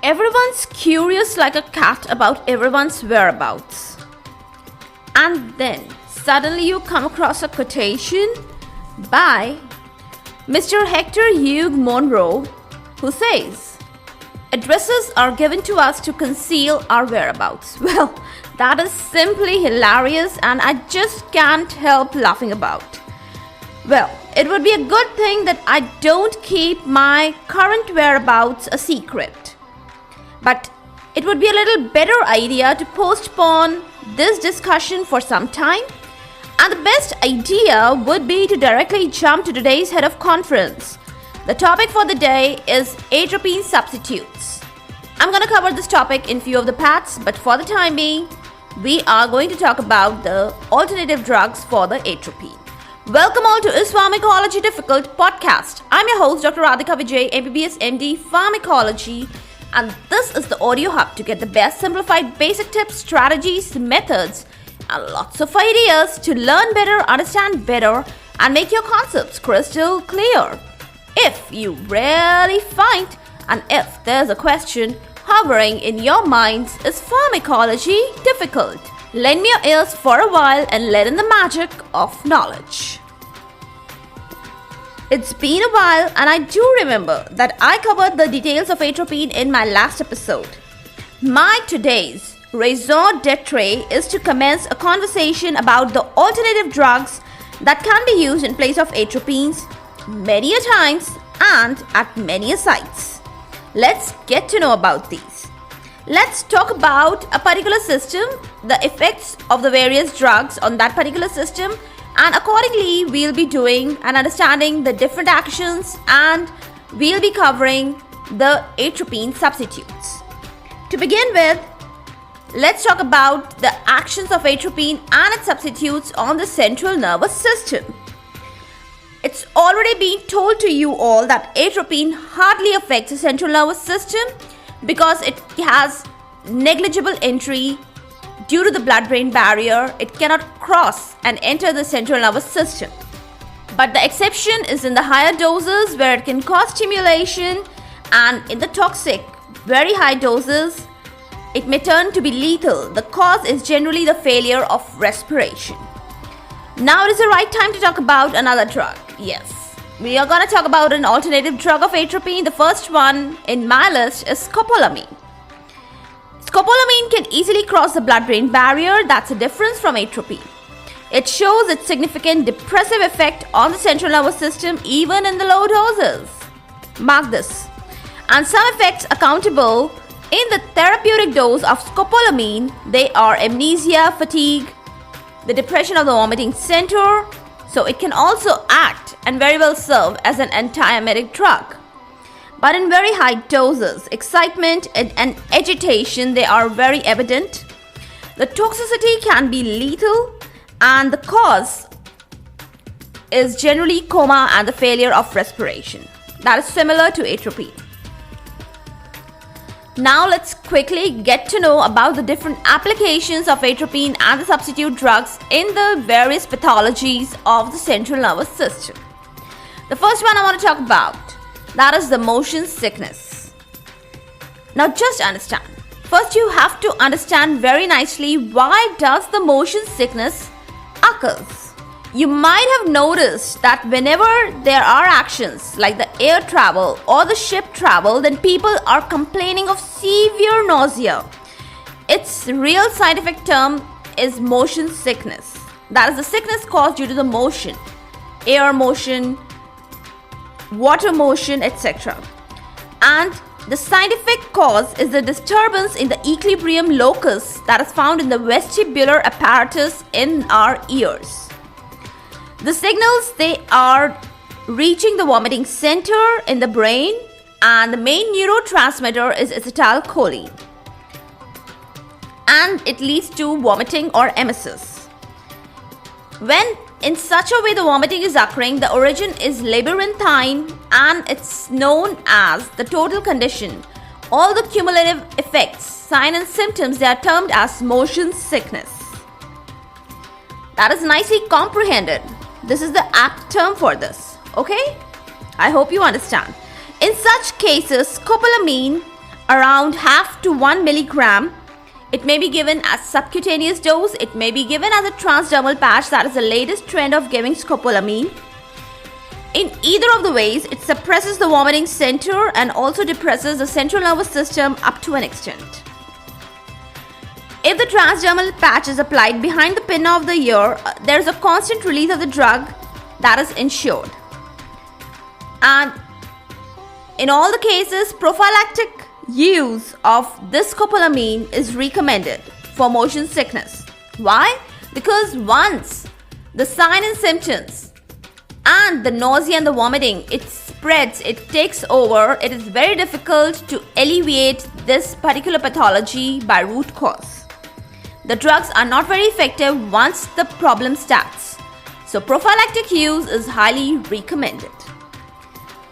Everyone's curious like a cat about everyone's whereabouts. And then suddenly you come across a quotation by Mr. Hector Hugh Monroe, who says, "Addresses are given to us to conceal our whereabouts." Well, that is simply hilarious and I just can't help laughing about. Well, it would be a good thing that I don't keep my current whereabouts a secret. But it would be a little better idea to postpone this discussion for some time. And the best idea would be to directly jump to today's head of conference. The topic for the day is Atropine Substitutes. I'm going to cover this topic in few of the parts, but for the time being, we are going to talk about the alternative drugs for the atropine. Welcome all to IS Pharmacology Difficult Podcast. I'm your host, Dr. Radhika Vijay, MBBS MD Pharmacology, and this is the audio hub to get the best simplified basic tips, strategies, methods, and lots of ideas to learn better, understand better, and make your concepts crystal clear. If you really find, and if there's a question hovering in your minds, is pharmacology difficult? Lend me your ears for a while and let in the magic of knowledge. It's been a while and I do remember that I covered the details of atropine in my last episode. My today's raison d'etre is to commence a conversation about the alternative drugs that can be used in place of atropines many a times and at many a sites. Let's get to know about these. Let's talk about a particular system, the effects of the various drugs on that particular system, and accordingly we'll be doing and understanding the different actions, and we'll be covering the atropine substitutes. To begin with, let's talk about the actions of atropine and its substitutes on the central nervous system. It's already been told to you all that atropine hardly affects the central nervous system because it has negligible entry due to the blood-brain barrier. It cannot cross and enter the central nervous system. But the exception is in the higher doses where it can cause stimulation, and in the toxic, very high doses, it may turn to be lethal. The cause is generally the failure of respiration. Now it is the right time to talk about another drug. Yes, we are going to talk about an alternative drug of atropine. The first one in my list is scopolamine. Scopolamine can easily cross the blood-brain barrier. That's a difference from atropine. It shows its significant depressive effect on the central nervous system even in the low doses. Mark this. And some effects accountable in the therapeutic dose of scopolamine, they are amnesia, fatigue, the depression of the vomiting center. So it can also act and very well serve as an antiemetic drug. But in very high doses, excitement and agitation, they are very evident. The toxicity can be lethal, and the cause is generally coma and the failure of respiration. That is similar to atropine. Now let's quickly get to know about the different applications of atropine and the substitute drugs in the various pathologies of the central nervous system. The first one I want to talk about, that is the motion sickness. Now just understand. First you have to understand very nicely why does the motion sickness occurs. You might have noticed that whenever there are actions like the air travel or the ship travel, then people are complaining of severe nausea. Its real scientific term is motion sickness. That is the sickness caused due to the motion, air motion, water motion, etc. And the scientific cause is the disturbance in the equilibrium locus that is found in the vestibular apparatus in our ears. The signals, they are reaching the vomiting center in the brain, and the main neurotransmitter is acetylcholine, and it leads to vomiting or emesis. When in such a way the vomiting is occurring, the origin is labyrinthine and it's known as the total condition. All the cumulative effects, signs and symptoms, they are termed as motion sickness. That is nicely comprehended. This is the apt term for this. Okay? I hope you understand. In such cases, scopolamine around half to 1 milligram. It may be given as subcutaneous dose. It may be given as a transdermal patch. That is the latest trend of giving scopolamine. In either of the ways, it suppresses the vomiting center and also depresses the central nervous system up to an extent. If the transdermal patch is applied behind the pinna of the ear, there is a constant release of the drug that is ensured. And in all the cases, prophylactic use of this scopolamine is recommended for motion sickness. Why? Because once the sign and symptoms and the nausea and the vomiting, it spreads, it takes over, it is very difficult to alleviate this particular pathology by root cause. The drugs are not very effective once the problem starts. So prophylactic use is highly recommended.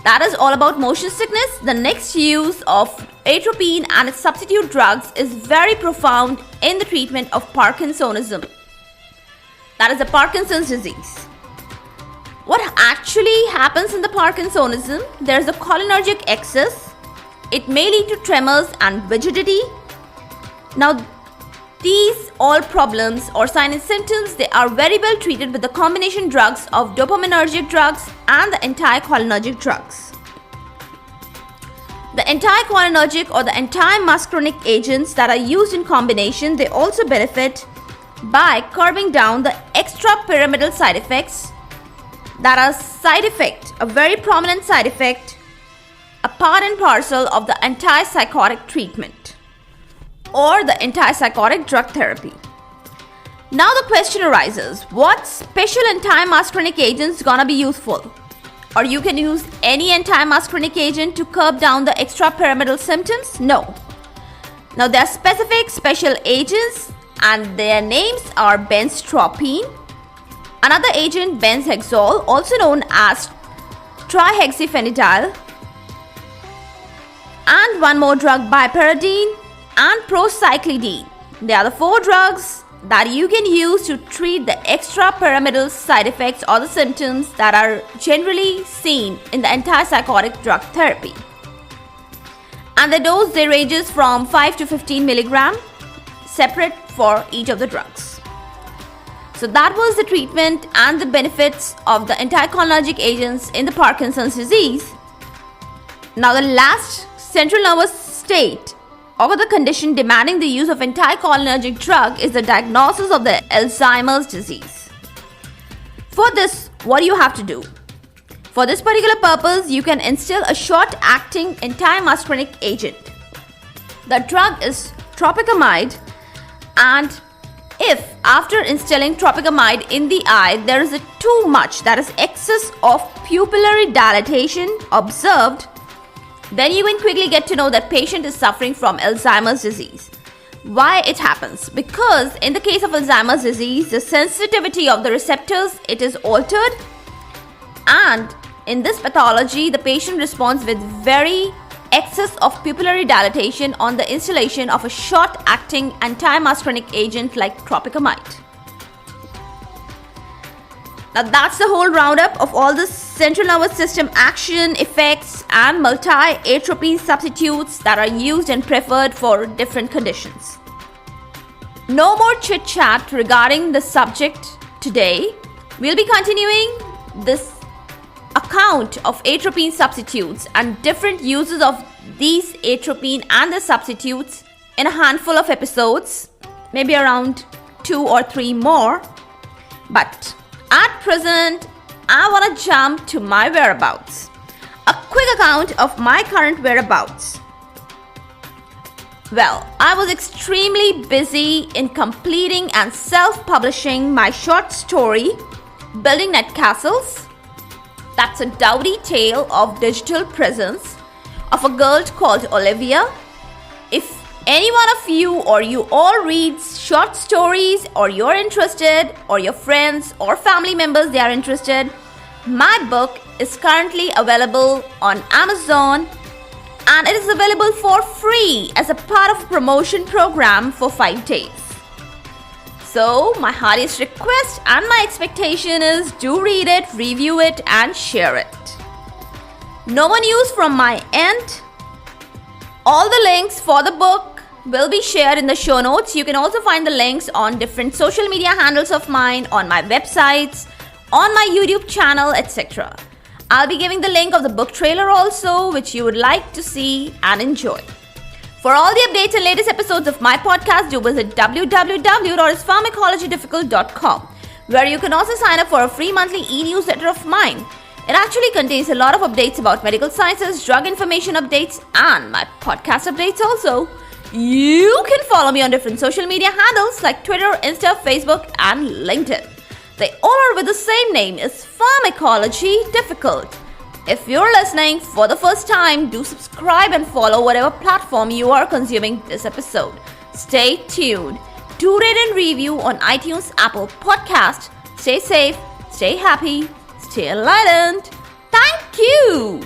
That is all about motion sickness. The next use of atropine and its substitute drugs is very profound in the treatment of Parkinsonism. That is the Parkinson's disease. What actually happens in the Parkinsonism? There is a cholinergic excess. It may lead to tremors and rigidity. Now, these all problems or signs and symptoms, they are very well treated with the combination drugs of dopaminergic drugs and the anticholinergic drugs. The anticholinergic or the antimuscarinic agents that are used in combination, they also benefit by curbing down the extrapyramidal side effects that are a very prominent side effect, a part and parcel of the antipsychotic treatment or the antipsychotic drug therapy. Now the question arises, what special antimuscarinic agents gonna be useful? Or you can use any antimuscarinic agent to curb down the extrapyramidal symptoms? No. Now there are specific special agents and their names are benztropine, another agent benzhexol, also known as trihexyphenidyl, and one more drug piperidine and procyclidine. They are the 4 drugs that you can use to treat the extrapyramidal side effects or the symptoms that are generally seen in the antipsychotic drug therapy. And the dose, they ranges from 5 to 15 milligram, separate for each of the drugs. So that was the treatment and the benefits of the anticholinergic agents in the Parkinson's disease. Now the last central nervous state or the condition demanding the use of anticholinergic drug is the diagnosis of the Alzheimer's disease. For this, what do you have to do? For this particular purpose, you can instill a short-acting antimuscarinic agent. The drug is tropicamide, and if after instilling tropicamide in the eye, there is a too much, that is excess of pupillary dilatation observed, then you can quickly get to know that patient is suffering from Alzheimer's disease. Why it happens? Because in the case of Alzheimer's disease, the sensitivity of the receptors, it is altered, and in this pathology, the patient responds with very excess of pupillary dilatation on the installation of a short-acting antimuscarinic agent like tropicamide. Now that's the whole roundup of all the central nervous system action, effects and multi-atropine substitutes that are used and preferred for different conditions. No more chit-chat regarding the subject today. We'll be continuing this account of atropine substitutes and different uses of these atropine and the substitutes in a handful of episodes, maybe around 2 or 3 more. But at present, I want to jump to my whereabouts. A quick account of my current whereabouts. Well, I was extremely busy in completing and self-publishing my short story, Building Net Castles. That's a Doughty tale of digital presence of a girl called Olivia. If any one of you or you all reads short stories or you're interested or your friends or family members, they are interested, my book is currently available on Amazon and it is available for free as a part of a promotion program for 5 days. So my heartiest request and my expectation is do read it, review it and share it. No more news from my end. All the links for the book will be shared in the show notes. You can also find the links on different social media handles of mine, on my websites, on my YouTube channel, etc. I'll be giving the link of the book trailer also, which you would like to see and enjoy. For all the updates and latest episodes of my podcast, do visit www.ispharmacologydifficult.com, where you can also sign up for a free monthly e-newsletter of mine. It actually contains a lot of updates about medical sciences, drug information updates, and my podcast updates also. You can follow me on different social media handles like Twitter, Insta, Facebook, and LinkedIn. They all are with the same name, is Pharmacology Difficult. If you're listening for the first time, do subscribe and follow whatever platform you are consuming this episode. Stay tuned. Do rate and review on iTunes, Apple Podcast. Stay safe, stay happy, stay enlightened. Thank you.